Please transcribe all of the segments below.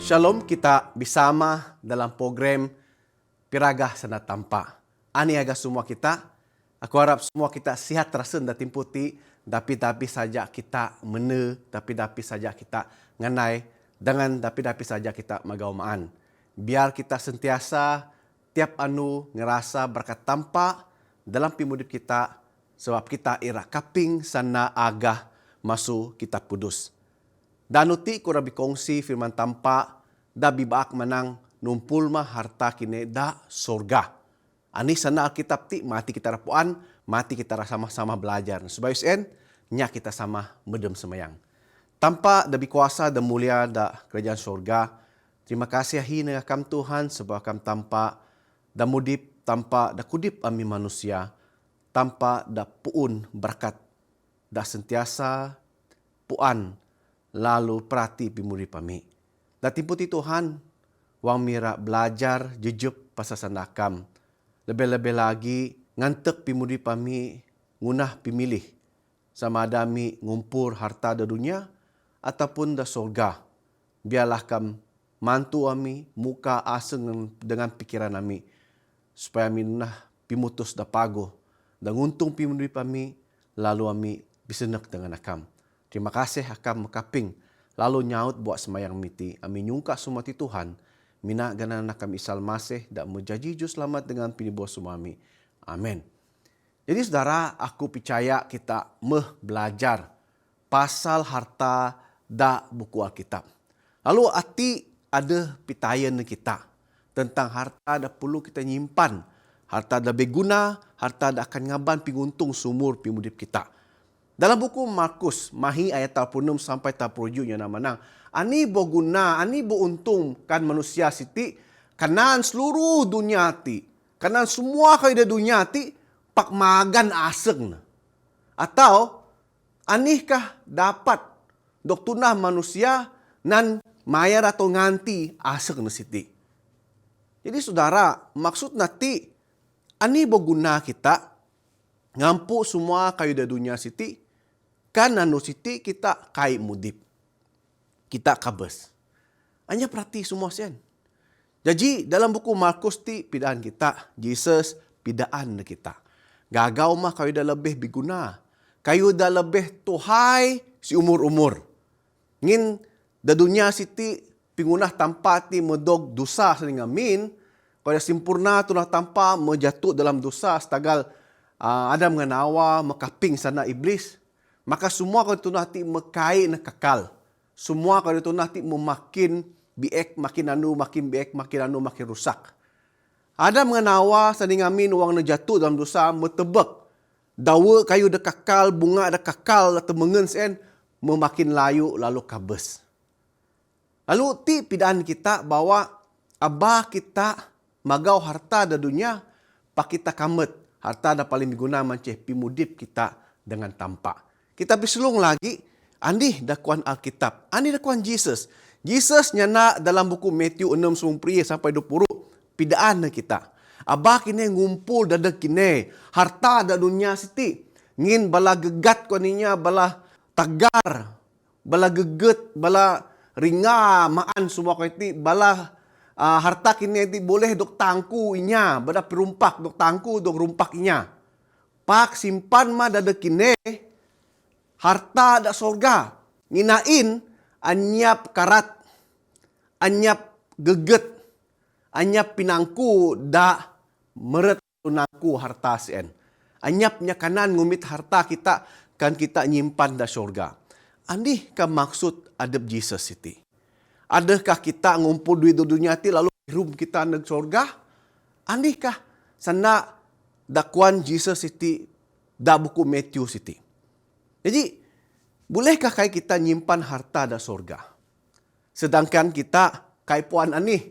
Shalom, kita bersama dalam program Piragah Sana Tampa. Ani agak semua kita. Aku harap semua kita sihat terasa dan timputi. Tapi saja kita tapi saja kita nganai. Dengan tapi saja kita magaumaan. Biar kita sentiasa tiap anu ngerasa berkat tampa dalam pimudip kita. Sebab kita ira kaping sana agah masuk kitab kudus. Dan uti ko rabi kongsi firman tampa da bibaak manang numpul ma harta kine da sorga. Ani sana Alkitab ti mati kita rapuan, mati kita sama-sama belajar. Sebab isen nya kita sama medem semayang. Tanpa da kuasa da mulia da kerajaan sorga. Terima kasih hina kam Tuhan sebab kam tanpa da mudip tanpa da kudip ami manusia, tanpa da puun berkat da sentiasa puan lalu perhati pimuri pami. Datiputi Tuhan, wang mira belajar jejup pasal sandakam. Lebih-lebih lagi, ngantek pimuri pami, ngunah pimilih. Sama adami ngumpur harta da dunia, ataupun da sorga. Biarlah kam mantu ami, muka aseng dengan pikiran ami. Supaya ami nunah pimutus da pago. Dan untung pimuri pami, lalu ami bisenek dengan akam. Terima kasih akam makaping. Lalu nyaut buat semayang miti. Amin nyungka semua ti Tuhan. Mina ganan kami isal masih. Dan menjadi jus selamat dengan pinibos sumami. Amin. Jadi saudara, aku percaya kita belajar pasal harta da buku Alkitab. Lalu arti ada pitayan kita. Tentang harta da perlu kita nyimpan. Harta da beguna. Harta da akan ngaban pinguntung sumur pimudip kita. Dalam buku Markus, mahi ayat 36 sampai 37 yang nama-nama. Ani bo guna, ani bo untung kan manusia siti, kanan seluruh dunia ti. Kanan semua kaya dunia ti, pak magan aseng. Atau, anikah dapat dok tunah manusia nan mayar atau nganti aseng na siti. Jadi saudara, maksud nanti, ani bo guna kita, ngampu semua kaya dunia siti, kan anu siti kita kai mudip. Kita kabes. Hanya perhati semua sen. Jadi dalam buku Markus ti pidaan kita. Jesus pidaan kita. Gagaw mah kayo dah lebih biguna. Kayo dah lebih tuhai si umur-umur. Ngin da dunia siti pingunah tanpa ti medog dosa sa ngamin. Kaya simpurna tu lah tanpa menjatuh dalam dosa. Setagal Adam dengan Hawa makaping sana iblis. Maka semua kalau itu nanti mekai na kekal. Semua kalau itu nanti memakin biek, makin anu, makin biek, makin anu, makin rusak. Ada mengenawa sanding amin uang na jatuh dalam dosa, metebek. Dawa kayu dah kekal, bunga dah kekal, atau mengen sen, memakin layu lalu kabes. Lalu ti pidaan kita bahwa abah kita magau harta da dunia, pak kita kamet. Harta da paling diguna manceh pimudip kita dengan tampak. Kita bisulung lagi, andi dakwaan Alkitab, andi dakwaan Jesus. Jesus nyana dalam buku Matthew 6 sampai 20, pidaan kita. Abah kini ngumpul dadak kini, harta da dunia siti. Ngin bala gegat ko ninya, bala tagar, bala geget, bala ringa, maan semua ko iti, bala harta kini iti boleh dok tangku inya, bada perumpak dok tangku dok rumpak inya. Pak simpan ma dadak kini, harta da sorga. Nginain, anyap karat, anyap geget, anyap pinangku da meret tunangku harta sien. Anyapnya kanan ngumit harta kita, kan kita nyimpan da sorga. Andi ka maksud adab Jesus iti? Adakah kita ngumpul duit dunia ti lalu hirum kita neg sorga? Andi kah sana dakwaan Jesus iti da buku Matthew iti? Jadi, bolehkah kayak kita nyimpan harta da sorga? Sedangkan kita kayak puan ani,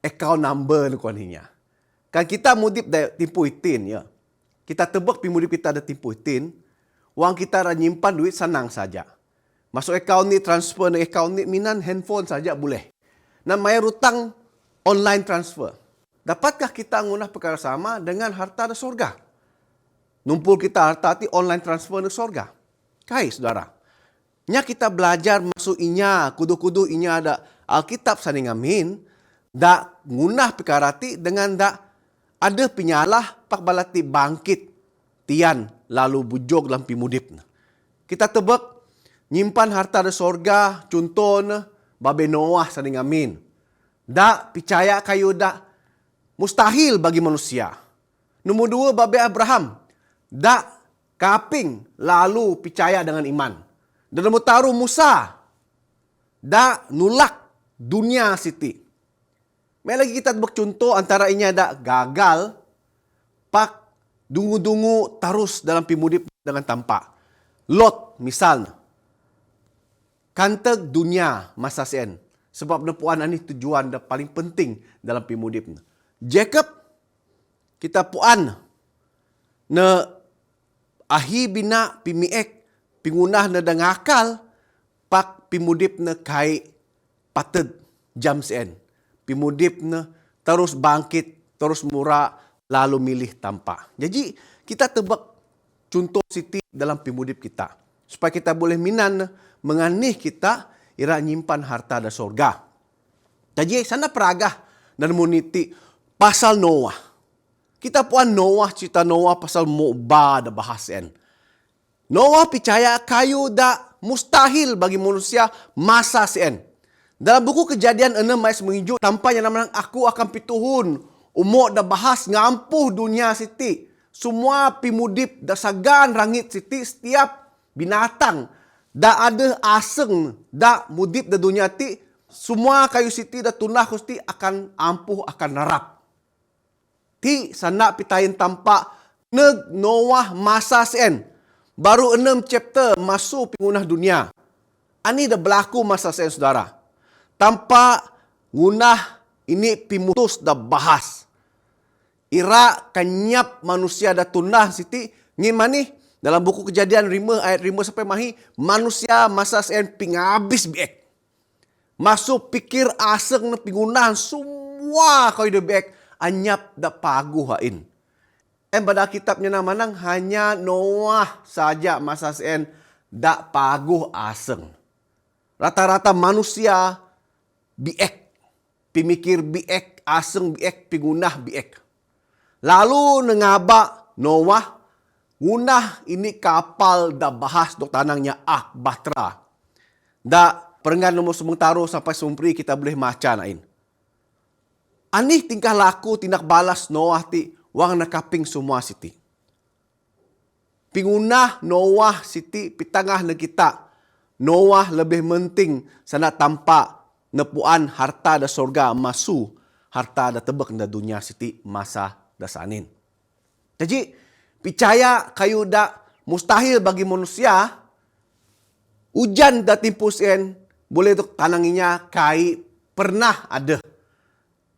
account number nukuaninya. Kan kita mudip da timpu itin, ya. Kita tebak pimudip kita da timpu itin, uang kita nyimpan duit senang saja. Masuk account ni, transfer na account ni, minan handphone saja boleh. Nan mayar utang online transfer. Dapatkah kita ngunah perkara sama dengan harta da sorga? Numpul kita harta ti online transfer ke sorga. Kai saudara. Nya kita belajar masuk inya, kudu-kudu inya Alkitab saning ngamin, da ngunah perkara ti dengan da ada penyalah pak balati bangkit tian lalu bujog dalam pimudip. Kita tebak nyimpan harta di sorga, contohnya babe Noah saning ngamin. Da percaya kayu da mustahil bagi manusia. Nombor dua, babe Abraham. Da kaping lalu percaya dengan iman. Dan nombor taruh Musa. Da nulak dunia siti. May lagi kita bercontoh antara inya da gagal pak dungu-dungu terus dalam pimudip dengan tampak. Lot misalnya. Kanteg dunia masa sen. Sebab nepuan ini tujuan da paling penting dalam pimudip. Jacob kita puan na ahi bina pimiek pingunah na dangakal pak pimudip na kai pated jam sen. Pimudip na terus bangkit, terus murah, lalu milih tanpa. Jadi kita tebak contoh siti dalam pimudip kita. Supaya kita boleh minan menganih kita ira nyimpan harta da sorga. Jadi sana peragah dan muniti pasal Noah. Kita puan Noah, cerita Noah pasal mu'ba da bahasen. Noah percaya kayu da mustahil bagi manusia masa sen. Dalam buku Kejadian 6 ayat menginjuk tanpa yang namanya aku akan pituhun umur da bahas ngampuh dunia siti. Semua pimudip da sagan rangit siti setiap binatang da ada aseng da mudip da dunia ti semua kayu siti da tunah kusti akan ampuh akan narap. Ti sana pitayin tampak neg Noah masa sen. Baru 6 chapter masuk pingunah dunia. Ani dah berlaku masa sen saudara. Tanpa ngunah ini pimutus dah bahas. Ira kanyap manusia dah tunah siti ngimani dalam buku Kejadian 5 ayat 5 sampai mahi manusia masa sen pingabis biek. Masuk pikir aseng na pingunahan semua kau ida biek anyap da pagu hain. Pada kitabnya namanang hanya Noah saja masa sen da pagu aseng. Rata-rata manusia biek, pimikir biek, aseng biek, pingunah biek. Lalu nengaba Noah ngunah ini kapal da bahas dok tanangnya Batra. Da perengan nomor sementara sampai sumpri kita boleh maca nain. Anih tingkah laku tindak balas Noah ti wang nakaping semua siti. Pingunah Noah siti pitangah na kita. Noah lebih penting sana tampak nepuan harta da sorga masu harta da tebek da dunia siti masa da sanin. Jadi percaya kayu da mustahil bagi manusia hujan da timpusen boleh tuk tananginya kai pernah ada.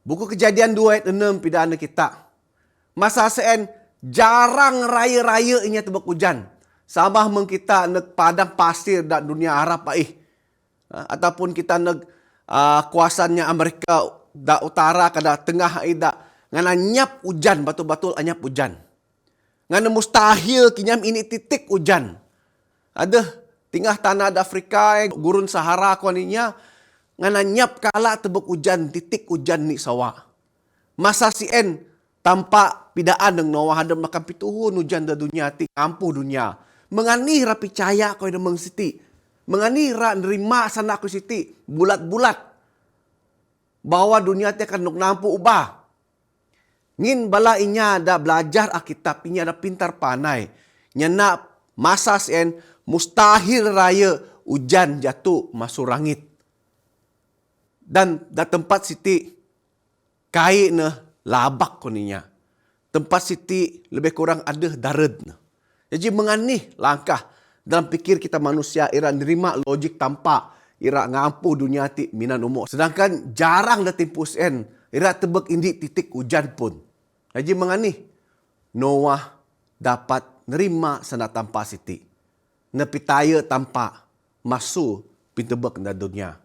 Buku Kejadian 2 ayat 6 pidana kita. Masa sen jarang raya-raya inya tebak hujan. Sabah mengkita neg padang pasir da dunia Arab ataupun kita neg kuasanya Amerika da utara kada tengah ida ngana nyap hujan batul-batul anyap hujan. Ngana mustahil kinyam ini titik hujan. Ada tingah tanah da Afrika gurun Sahara kuaninya ngana nyap kala tebuk hujan titik hujan ni sawa. Masa sien tampak pidaan ng Noah hadam makan pituhun hujan da dunia ti ampuh dunia. Mengani ra percaya ko demeng siti. Mengani ra nerima sana ko siti bulat-bulat bahwa dunia ti akan nampu ubah. Ngin bala inya da belajar Alkitab inya da pintar panai. Nyana masa sien mustahil raya hujan jatuh masuk langit. Dan da tempat siti kai na labak koninya. Tempat siti lebih kurang ada dared. Jadi menganih langkah dalam fikir kita manusia ira nerima logik tampak ira ngampu dunia ti minan umur. Sedangkan jarang da timpus en ira tebek indi titik hujan pun. Jadi menganih Noah dapat nerima sana tanpa siti. Nepitaya tanpa masuk pintebek da dunia.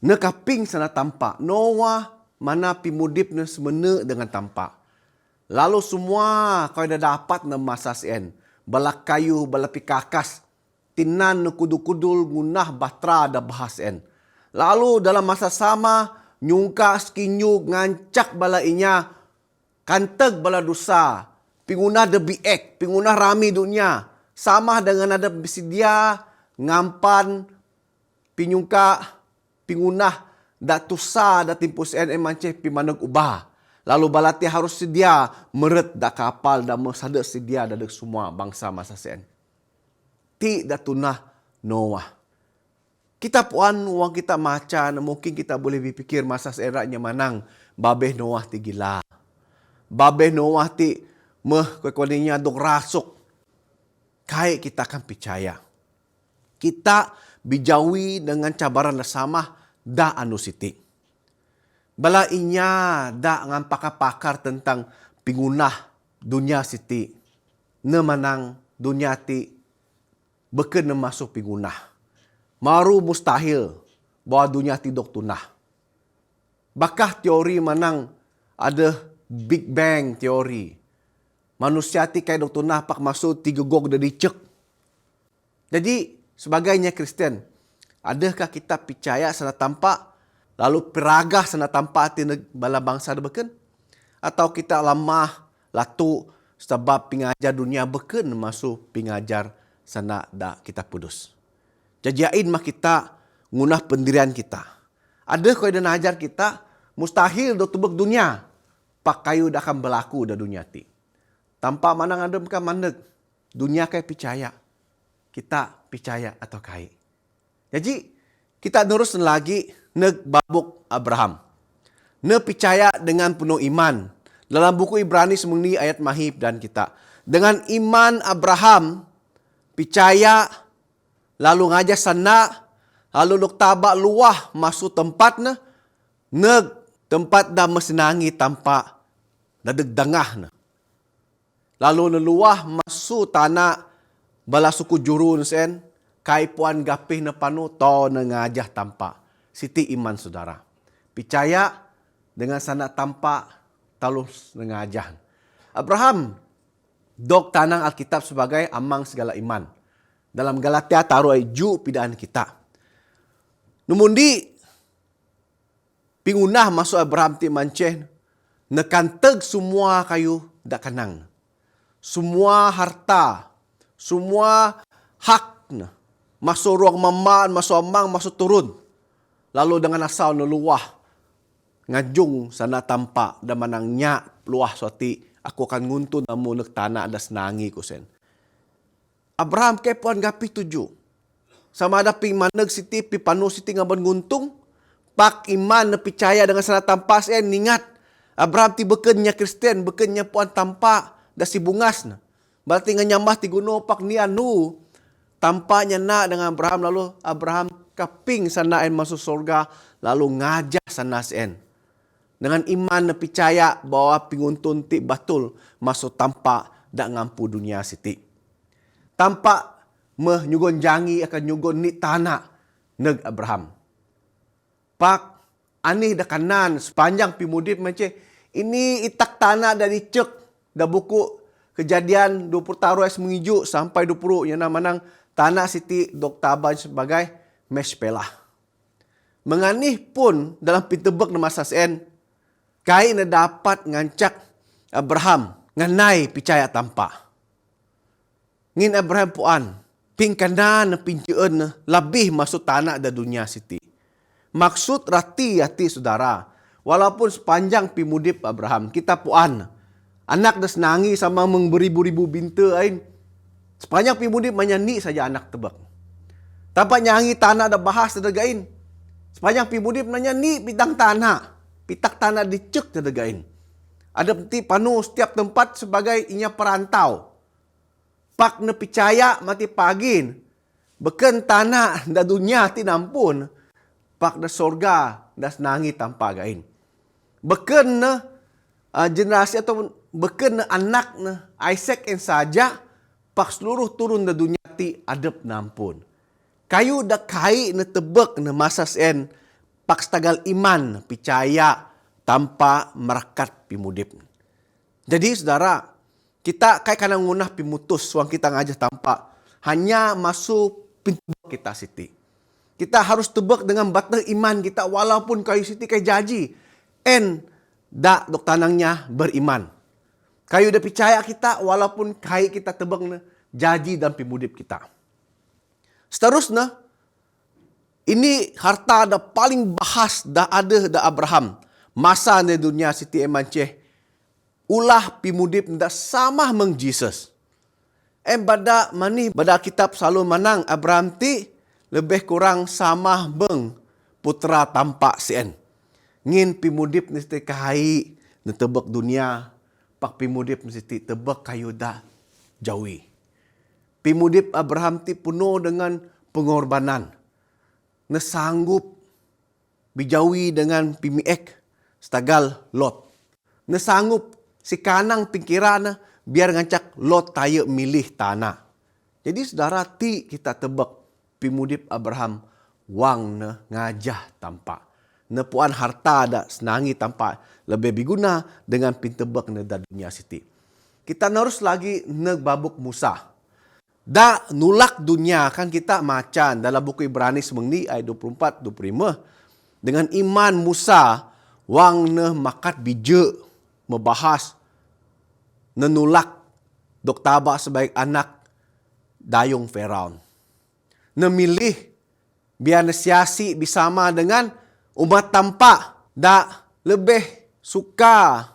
Nekaping sana tampak. Noah mana pimudip na semena dengan tampak. Lalu semua kau dah dapat na masa sen. Bala kayu, bala pikakas. Tinan na kudul-kudul ngunah batra da bahas en. Lalu dalam masa sama, nyungka skinyug ngancak bala inya, kanteg bala dosa, pingunah de biek, pingunah rami dunia, sama dengan ada bersedia ngampan pinyungka pingunah datusa datimpus mance pimaneg ubah. Lalu balati harus sedia meret da kapal da mesada sedia da semua bangsa masa sen. Ti datunah Noah. Kita puan uang kita maca, mungkin kita boleh berpikir masa seeranya manang babeh Noah ti gila. Babeh Noah ti kekuaninya dok rasuk. Kai kita akan percaya. Kita bijawi dengan cabaran sama da anu siti. Bala inya da ngan pakar tentang pingunah dunia siti. Nemanang dunia ti beken masuk pingunah. Maru mustahil bahwa dunia tidak tunah. Bakah teori manang ada Big Bang teori. Manusia ti kaya dok tunah pak masuk tiga gog dari cek. Jadi sebagainya Kristen, adakah kita percaya sana tampak lalu peragah sana tampak ti bala bangsa ada beken? Atau kita lamah latu sebab pingajar dunia beken masuk pingajar sana da kita pudus. Jajain mah kita ngunah pendirian kita. Ada kau dan ajar kita mustahil do tubek dunia. Pak kayu dah akan berlaku da dunia ti. Tanpa manang ada bukan mandeg. Dunia kayak percaya. Kita percaya atau kai. Jadi kita terus lagi neg babuk Abraham. Ne percaya dengan penuh iman. Dalam buku Ibrani semeni ayat mahib dan kita. Dengan iman Abraham percaya lalu ngajak sana, lalu nuk tabak luah masuk tempat na, neg tempat dah mesenangi tanpa dadeg dengah na. Lalu neluah masuk tanah bala suku jurun sen, kai puan gapih na panu to na ngajah tanpa. Siti iman saudara. Percaya dengan sana tanpa talus ngajah. Abraham dok tanang Alkitab sebagai amang segala iman. Dalam Galatia taruh ju pidaan kita. Numundi pingunah masuk Abraham ti manceh nekanteg semua kayu dak kanang. Semua harta, semua hak masuk ruang mamaan, masuk amang, masuk turun. Lalu dengan asal neluah ngajung sana tampak dan manangnya luah suati aku akan nguntun namu nek tanah ada senangi kusen. Abraham kepuan gapi tuju. Sama ada pi maneg siti pi panu siti ngaban guntung. Pak iman na percaya dengan sana tampas ningat. Abraham ti bekennya Kristen, bekennya puan tampa da si bungas na. Berarti nganyambah ti guno pak ni anu. Tampaknya na dengan Abraham lalu Abraham kaping sana masuk surga lalu ngajak sana sen. Dengan iman na percaya bahwa pinguntun ti batul masuk tampa da ngampu dunia siti. Tampak menyugon jangi akan nyugon ni tanah neg Abraham. Pak anih dah kanan sepanjang pimudip macam ini itak tanah dari cek dah buku kejadian 20 taruh es mengijuk sampai 20 yang nama tanah siti dok taban sebagai mespelah. Menganih pun dalam pitebek nama sasen kai na dapat ngancak Abraham nganai percaya tampak. Ngin Abraham puan, pingkanan pinceen lebih masuk tanah da dunia siti. Maksud rati saudara, walaupun sepanjang pimudip Abraham, kita puan, anak das nangi sama mengberibu-ribu binta ain. Sepanjang pimudip menyanyi saja anak tebak. Tanpa nyanyi tanah da bahas terdegain. Sepanjang pimudip menyanyi bidang tanah, pitak tanah dicek terdegain. Ada peti panu setiap tempat sebagai inya perantau. Pak ne percaya mati pagin. Beken tanah da dunia ti nampun. Pak da sorga da senangi tanpa gain. Beken ne generasi atau beken ne anak ne Isaac en saja. Pak seluruh turun da dunia ti adep nampun. Kayu da kai ne tebek ne masa sen. Pak stagal iman percaya tanpa merakat pimudip. Jadi saudara, kita kayak kadang ngunah pimutus wang kita ngajah tampak. Hanya masuk pintu kita siti. Kita harus tebak dengan bata iman kita walaupun kayu siti kayu janji. And dak dok tanangnya beriman. Kayu dah percaya kita walaupun kayu kita tebak janji dan pimudip kita. Seterusnya, ini harta dah paling bahas dah ada dah Abraham. Masa di dunia siti emanceh. Ulah pimudip dah sama meng Jesus. Bada mani bada kitab selalu manang Abraham ti lebih kurang sama beng putra tampak sien. Ngin pimudip mesti kahai netebek dunia. Pak pimudip mesti tebek kayu dah jawi. Pimudip Abraham ti penuh dengan pengorbanan. Nesanggup bijawi dengan pimiek setagal Lot. Nesanggup si kanang pikiran biar ngancak Lot taya milih tanah. Jadi saudara ti kita tebak pimudip Abraham wang ne ngajah tampak. Ne puan harta ada senangi tampak lebih berguna dengan pintebek ne da dunia siti. Kita narus lagi ne babuk Musa. Da nulak dunia kan kita macan dalam buku Ibrani semengni ayat 24 25 dengan iman Musa wang ne makat bija membahas nenulak dok taba sebagai anak dayung Firaun. Nemilih biar nesiasi bersama dengan umat tampak dak lebih suka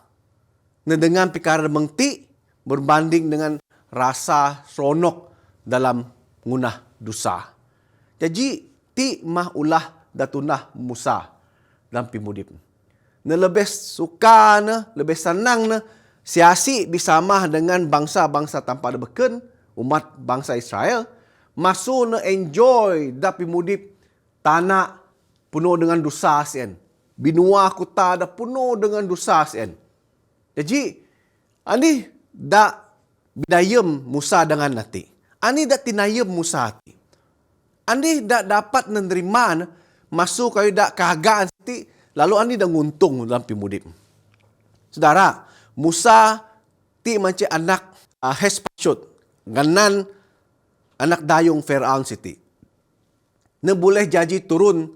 dengan perkara mengti berbanding dengan rasa seronok dalam ngunah dosa. Jadi ti mah ulah datunah Musa dalam pimudip. Ne lebih suka lebih senang siasi bersama dengan bangsa-bangsa tanpa ada beken umat bangsa Israel. Masuk enjoy dapi mudip tanah penuh dengan dosa sien. Binua kota dah penuh dengan dosa sien. Jadi ani dak bidayem Musa dengan nanti. Ani dak tinayem Musa hati. Ani dak dapat menerima masuk kayu dak kehagaan hati. Lalu ani dak nguntung dalam pimudip. Saudara, Musa ti macam anak Hespashut. Ganan anak dayung Firaun siti. Ne boleh jadi turun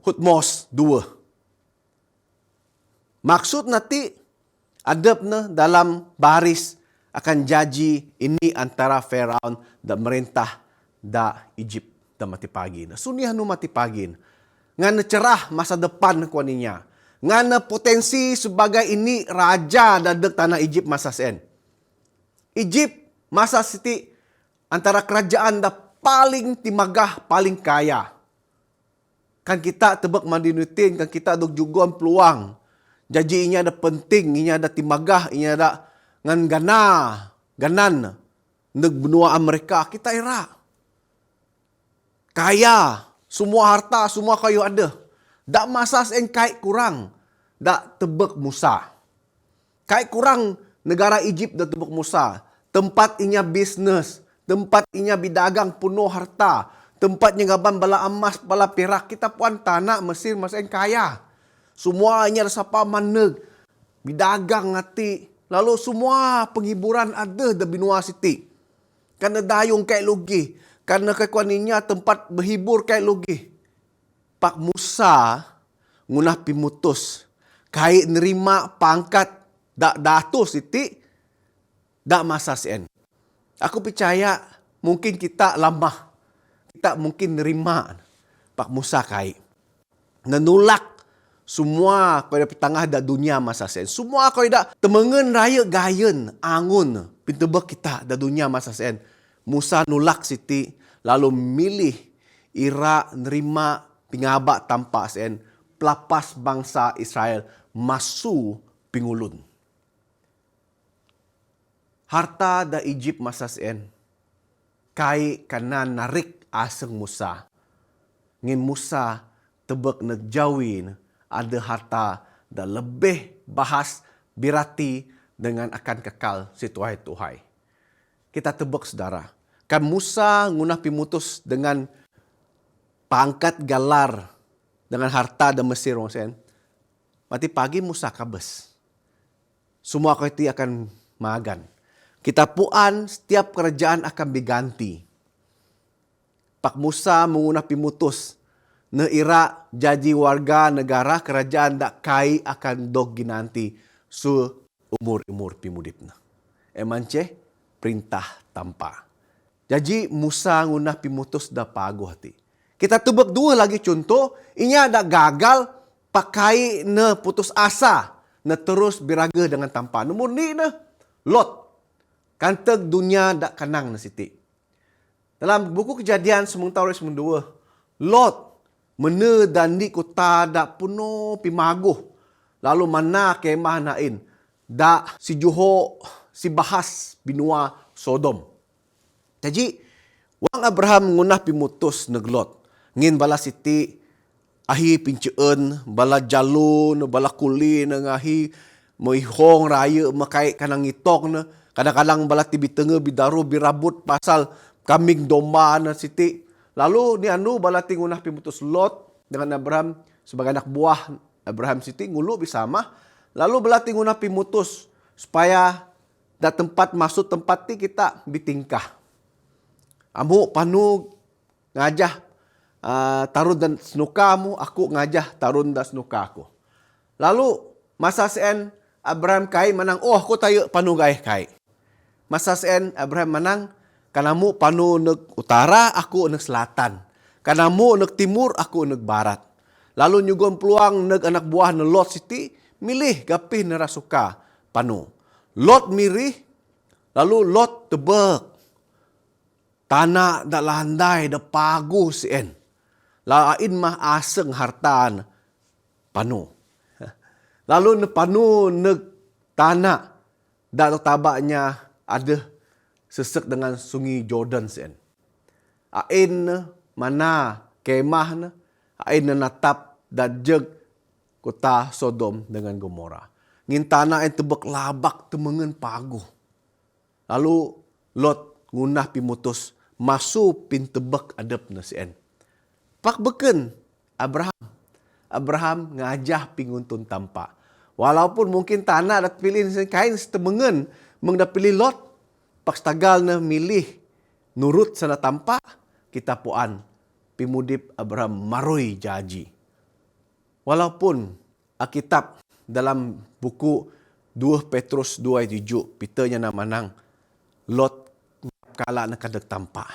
Hutmos 2. Maksud nanti adab dalam baris akan jadi ini antara Firaun dan merintah da Egypt dan mati pagi. Suniah mati pagi. Ngana cerah masa depan kuaninya. Ngana potensi sebagai ini raja dadek tanah Egypt masa sen. Egypt masa siti antara kerajaan dah paling timagah, paling kaya. Kan kita tebak mandinutin, kan kita ada juga peluang. Jadi ini ada penting, ini ada timagah, ini ada ngan ganan, neg benua Amerika, kita era. Kaya, semua harta, semua kayu ada. Dak masa sen kai kurang, dak tebak Musa. Kai kurang negara Egypt dak tebak Musa. Tempat inya bisnes, tempat inya bidagang penuh harta. Tempatnya gaban bala emas, bala perak. Kita puan tanah Mesir masa yang kaya. Semuanya ada siapa maneg. Bidagang ngati. Lalu semua penghiburan ada di benua siti. Karena dayung kayak logi. Karena kekuaninya tempat berhibur kayak logi. Pak Musa ngunah pimutus. Kait nerima pangkat dak datus siti. Dak masa sen. Aku percaya mungkin kita lamah. Kita mungkin nerima Pak Musa kai. Nenulak semua kau ada petangah da dunia masa sen. Semua kau ada temengen raya gayen angun pintu bek kita da dunia masa sen. Musa nulak siti lalu milih ira nerima pingabak tanpa sen pelapas bangsa Israel masuk pingulun. Harta da Egypt masa sen kai kana narik aseng Musa. Ngin Musa tebek negjawi ada harta dan lebih bahas birati dengan akan kekal situai-tuhai. Kita tebek saudara. Kan Musa ngunah pimutus dengan pangkat galar dengan harta dan Mesir sen. Mati pagi Musa kabes. Semua kau itu akan magan. Kita puan setiap kerajaan akan diganti. Pak Musa mengunah pimutus ne ira jaji warga negara kerajaan dak kai akan dog ginanti su umur-umur pimudipna. Emanceh perintah tanpa. Jadi Musa ngunah pimutus da paguh hati. Kita tebak dua lagi contoh, inya dak gagal pakai ne putus asa, ne terus biraga dengan tanpa. Nomor ni ne Lot. Kanteg dunia dak kanang na siti. Dalam buku Kejadian semung tahun 92, Lot mene dan di kota dak puno pimaguh. Lalu mana kemah nain dak si Juho si bahas binua Sodom. Jadi wang Abraham ngunah pimutus neg Lot. Ngin bala siti ahi pinceun, bala jalun, bala kulin ngahi moihong raya makai kanang ngitok na. Kadang-kadang bala tibi tengah bidaru birabut pasal kambing domba na siti. Lalu ni anu bala tingunah pimutus Lot dengan Abraham sebagai anak buah Abraham siti ngulu bersama. Lalu bala tingunah pimutus supaya da tempat masuk tempat ti kita bitingkah. Amu panu ngajah tarun dan senuka mu, aku ngajah tarun dan senuka aku. Lalu masa sen Abraham kai menang, oh aku tayo panu gaih kai. Masa sen Abraham menang, kanamu panu neg utara, aku neg selatan. Kanamu neg timur, aku neg barat. Lalu nyugon peluang neg anak buah ne Lot siti, milih gapih nera suka panu. Lot mirih, lalu Lot tebek. Tanah dak landai dak pagu sien. Lain mah aseng hartaan panu. Lalu ne panu neg tanah dak tabaknya ada sesek dengan sungai Jordan sien. Ain mana kemah na, ain natap dan jeg kota Sodom dengan Gomora. Ngin tanah yang tebek labak temengen pagu. Lalu Lot ngunah pimutus masuk pin tebek adep na sien. Pak beken Abraham ngajah pinguntun tampa. Walaupun mungkin tanah dak pilih kain setemengen meng dak pilih Lot, pak stagal na milih nurut sana tampa kita puan pimudip Abraham maroi jaji. Walaupun Alkitab dalam buku 2 Petrus 2 ayat 7 pitanya na manang Lot kala na kadek tampa.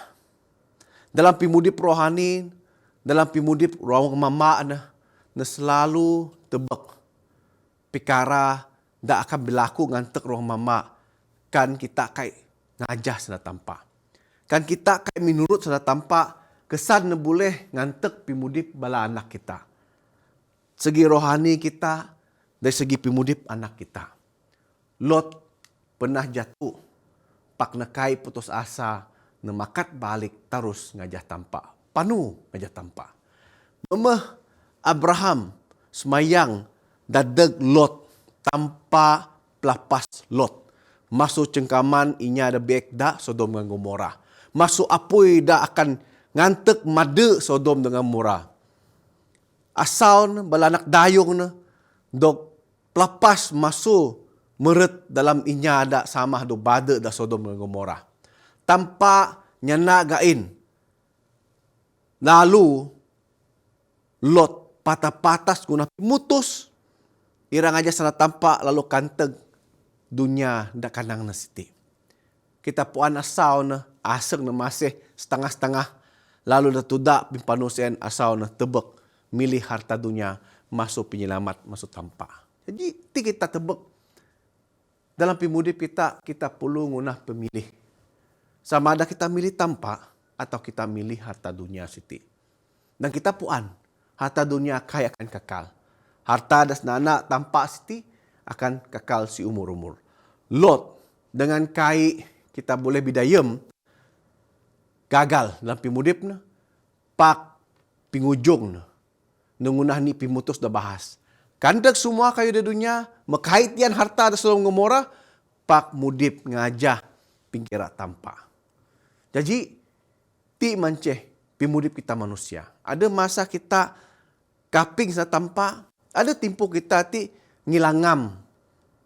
Dalam pimudip rohani, dalam pimudip ruang mama na selalu tebak pikara dak akan berlaku ngantek ruang mama kan kita kai ngajah sana tampa. Kan kita kai menurut sana tampa kesan na boleh ngantek pimudip bala anak kita. Segi rohani kita, dari segi pimudip anak kita. Lot pernah jatuh, pak nakai putus asa, nemakat balik terus ngajah tampa. Panu ngajah tampa. Memeh Abraham semayang dadeg Lot tanpa pelapas Lot. Masuk cengkaman inya ada bekda Sodom dengan Gomora. Masuk apui dah akan ngantek made Sodom dengan Gomora. Asal bala anak dayung na dok pelapas masuk meret dalam inya ada sama do bade da Sodom dengan Gomora. Tanpa nyana gain. Lalu Lot patah-patas guna mutus. Irang aja sana tampak lalu kanteg dunia ndak kanang na siti. Kita puan asau na aseng na masih setengah-setengah. Lalu dah tudak pimpanusian asau na tebek milih harta dunia masuk penyelamat masuk tampa. Jadi kita tebek dalam pimudip kita perlu ngunah pemilih. Sama ada kita milih tampa atau kita milih harta dunia siti. Dan kita puan harta dunia kaya akan kekal. Harta das nana tampa siti akan kekal si umur-umur. Lot dengan kai kita boleh bidayem gagal dalam pimudip na pak pingujung na nungunah ni pimutus dah bahas. Kandak semua kayu di dunia makait tian harta da Sodom Gomora pak mudip ngajah pingkira tampa. Jadi ti manceh pimudip kita manusia. Ada masa kita kaping sa tampa, ada timpu kita ti ngilangam.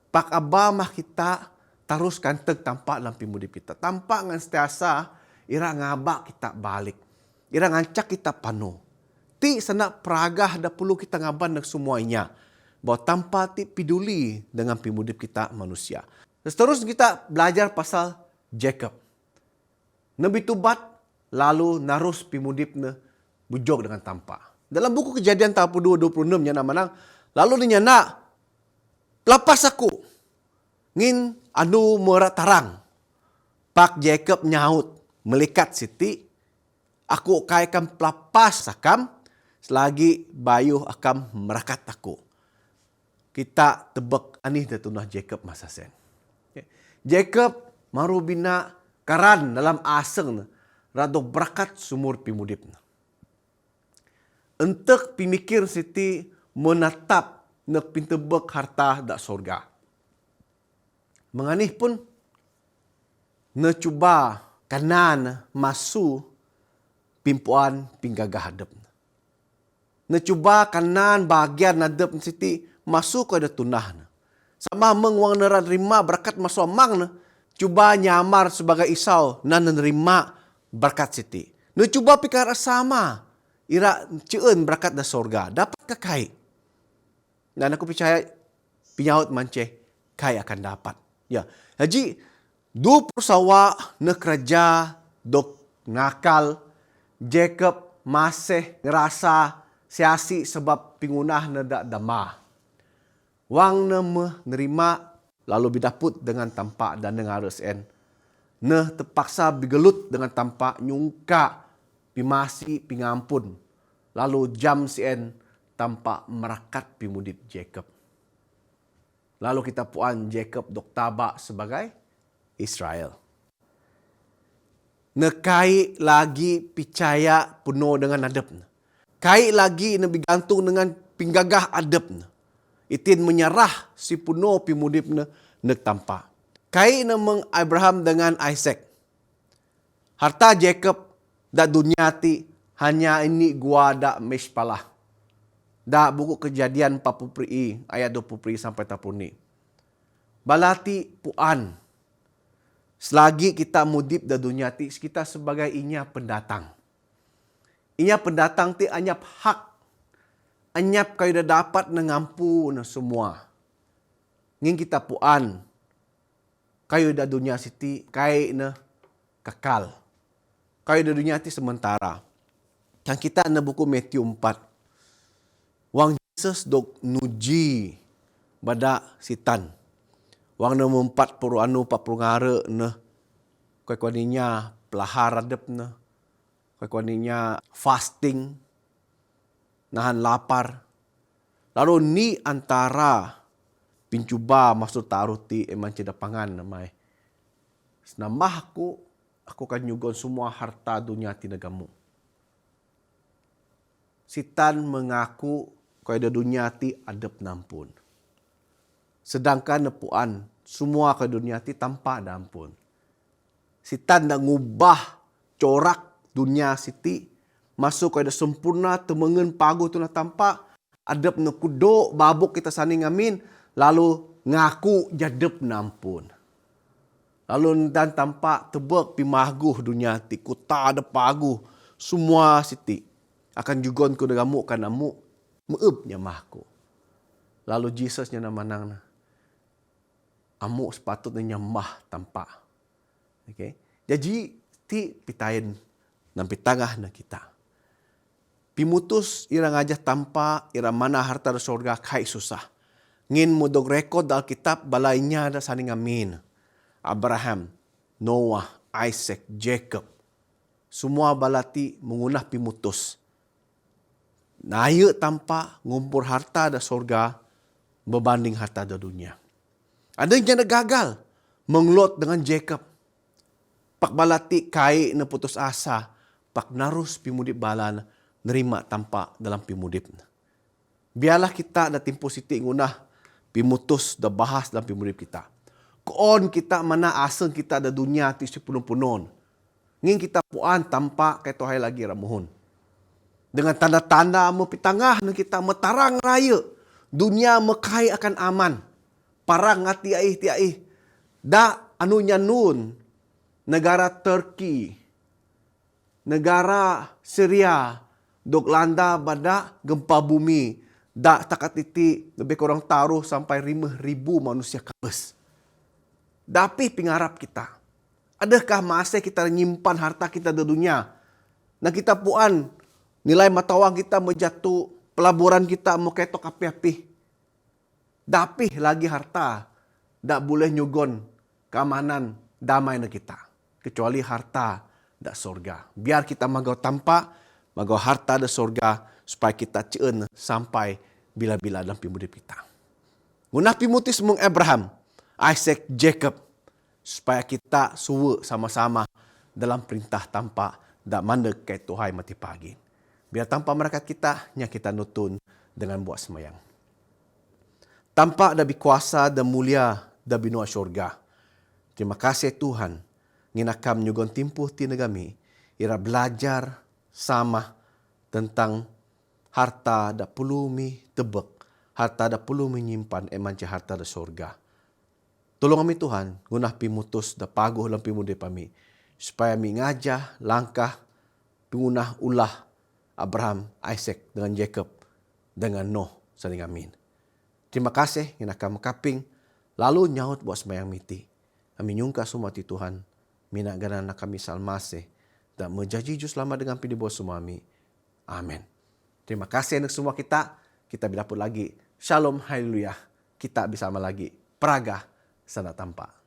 Pak abamah kita terus kanteg tampak dalam pimudip kita. Tampak ngan setiasa ira ngabak kita balik. Ira ngancak kita panu. Ti sana peragah dah perlu kita ngaban dengan semuanya. Bahawa tanpa ti peduli dengan pimudip kita manusia. Seterusnya kita belajar pasal Jacob. Nabi tubat lalu narus pimudip ne bujok dengan tanpa. Dalam buku Kejadian 32:26 nya nama lalu dia nak lepas aku ngin anu merat tarang. Pak Jacob nyaut melikat siti aku kaikan pelapas sakam selagi bayuh akan merakat aku. Kita tebak anih dah tunah Jacob masa sen. Jacob maru bina karan dalam aseng rado berakat sumur pimudip. Entek pimikir siti menatap nak pintebek harta dak sorga. Menganih pun nak cuba kanan masu pimpuan pinggagah hadap. Nak cuba kanan bahagian hadap siti masuk ke ada tunah. Sama mengwang nerima berkat masuk amang na. Cuba nyamar sebagai Isau nan nerima berkat siti. Nak cuba pikir sama. Ira ceun berkat da sorga. Dapat ke kai? Dan aku percaya pinyaut manceh kai akan dapat. Ya. Haji du persawa na kerja dok nakal Jacob masih ngerasa siasi sebab pingunah na dak damah. Wang na menerima lalu bidaput dengan tampak dan dengan RSN. Nah terpaksa bigelut dengan tampak nyungka pimasi pingampun. Lalu jam sien tampak merakat pimudip Jacob. Lalu kita puan Jacob dok tabak sebagai Israel. Nekai lagi percaya penuh dengan adab. Kai lagi ne bergantung dengan pinggagah adab. Itin menyerah si puno pimudip nek tampa. Kai namang Abraham dengan Isaac. Harta Jacob da dunia ti hanya ini gua da meshpalah. Da buku Kejadian 40 ayat 20 sampai 40. Balati puan. Selagi kita mudip da dunia ti kita sebagai inya pendatang. Inya pendatang ti anyap hak. Anyap kayu dah dapat mengampu na semua. Ngin kita puan. Kayu dah dunia siti kai na kekal. Kayu dah dunia ti sementara. Yang kita na buku Matthew 4. Wang Jesus dok nuji bada sitan. Wang na mempat puru anu ngare na. Kuaninya pelahar adep na. Kuaninya fasting. Nahan lapar. Lalu ni antara pincuba masuk taruh ti eman cedapangan namai. Senambah aku akan nyugon semua harta dunia ti negamu. Sitan mengaku kaya dunia ti adep nampun. Sedangkan nepuan semua ke dunia ti tanpa ada ampun. Sitan nak ngubah corak dunia siti masuk ke sempurna temengen pagu tu nak tampak adep nak kuduk babuk kita saning amin lalu ngaku jadep nampun lalu dan tampak tebak pimahguh dunia ti kuta ada pagu semua siti akan jugon ku dengamu kan namu meub nyamahku lalu Jesus nya manang amu sepatutnya nyamah tampak okey jadi ti pitain nampi tangah na kita pimutus ira ngajah tanpa ira mana harta da sorga kai susah. Ngin modog rekod da Alkitab balainya da saning amin. Abraham, Noah, Isaac, Jacob. Semua balati mengunah pimutus. Naya tanpa ngumpur harta da sorga berbanding harta da dunia. Ada yang jana gagal menglot dengan Jacob. Pak balati kai na putus asa. Pak narus pimudip balan nerima tanpa dalam pimudip. Biarlah kita ada timpu siti ngunah pimutus da bahas dalam pimudip kita. Koon kita mana aseng kita ada dunia ti sepunun-punun. Ngin kita puan tanpa kaya tohai lagi ramuhun. Dengan tanda-tanda mepitangah na kita metarang raya. Dunia mekai akan aman. Parang ngati aih ti aih. Da anunya nun. Negara Turki. Negara Syria. Dok landa bada gempa bumi. Dak takat iti lebih kurang taruh sampai 5.000 manusia kabes. Tapi pingarap kita. Adakah masa kita nyimpan harta kita di dunia? Nah kita puan nilai mata wang kita menjatuh, pelaburan kita mau ketok api-api. Tapi lagi harta, tak boleh nyugon keamanan damai na kita. Kecuali harta da surga. Biar kita magau tampak, magau harta da surga, supaya kita ceen sampai bila-bila dalam pimudip kita. Ngunah pimutis mung Abraham, Isaac, Jacob, supaya kita suwe sama-sama dalam perintah tampak da mandek kay Tuhan mati pagi. Biar tanpa mereka kita, nya kita nutun dengan buat semayang. Tampak dabi kuasa dan mulia da binua syurga. Terima kasih Tuhan. Nginakam nyugon timpuh ti negami. Ira belajar sama tentang harta da pulumi tebek. Harta da pulumi nyimpan emanci harta da syurga. Tolong kami Tuhan. Ngunah pimutus da paguh lang pimudip kami. Supaya mi ngajah langkah pingunah ulah Abraham, Isaac dengan Jacob dengan Noah saling amin. Terima kasih yang akan makaping. Lalu nyaut buat sembahyang miti. Kami nyungka semua ti Tuhan. Mina ganana kami salmase. Dan menjanji jus lama dengan pidi bos sumami. Amin. Terima kasih untuk semua kita. Kita berdapat lagi. Shalom, haleluya. Kita bersama lagi. Praga sana tampak.